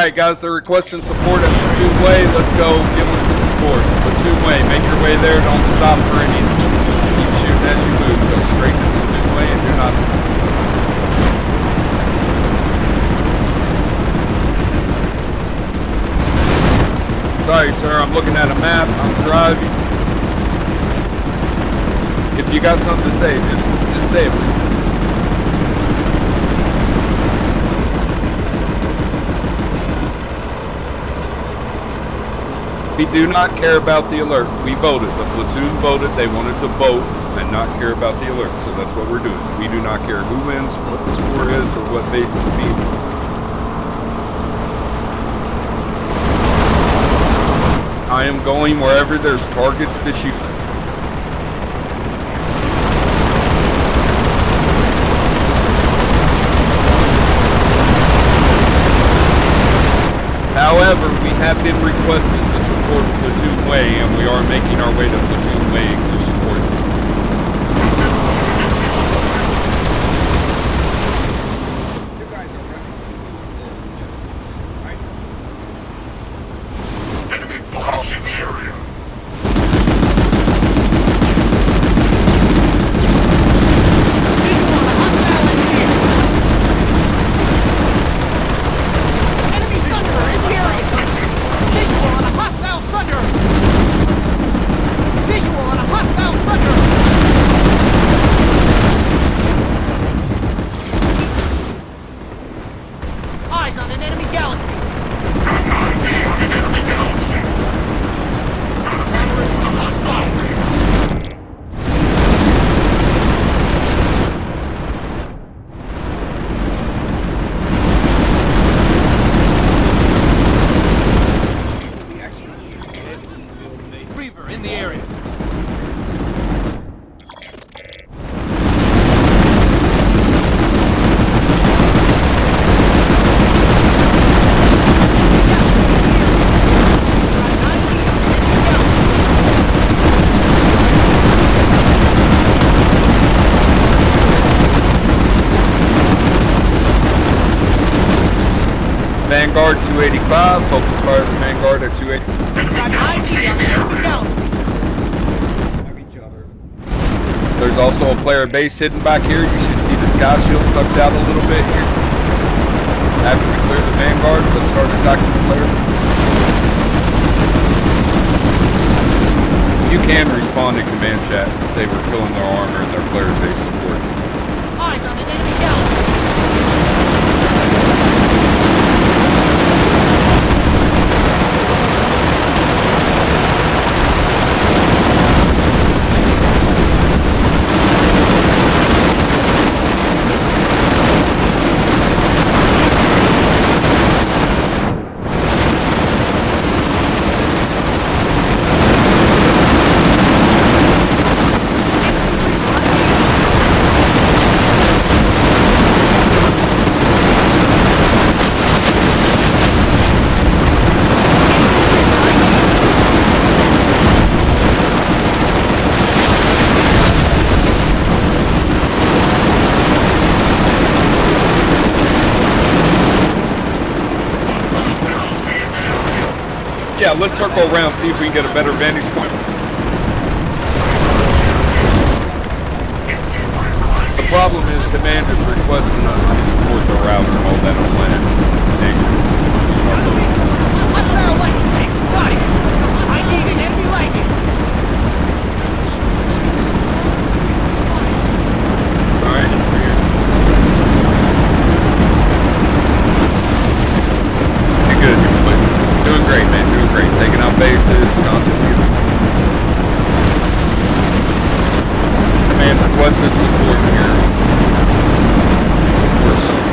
Alright guys, they're requesting support at Platoon Way. Let's go give them some support. Platoon Way, make your way there. Don't stop for anything. Keep shooting as you move. Go straight to Platoon Way and do not... Sorry sir, I'm looking at a map. I'm driving. If you got something to say, just say it. We do not care about the alert. We voted. The platoon voted. They wanted to vote and not care about the alert. So that's what we're doing. We do not care who wins, what the score is, or what base is being. I am going wherever there's targets to shoot. However, we have been requested to support Platoon Way, and we are making our way to Platoon Way to support them. You guys are running the justice, right? Enemy files in the area. Vanguard 285, focus fire to Vanguard at 280. There's also a player base hidden back here. You should see the sky shield tucked out a little bit here. After we clear the Vanguard, let's start attacking the player. You can respond in command chat and say we're killing their armor and their player base support. Eyes on an enemy galaxy! Yeah, let's circle around, see if we can get a better vantage point. The problem is command is requesting us to support the router and all that on land.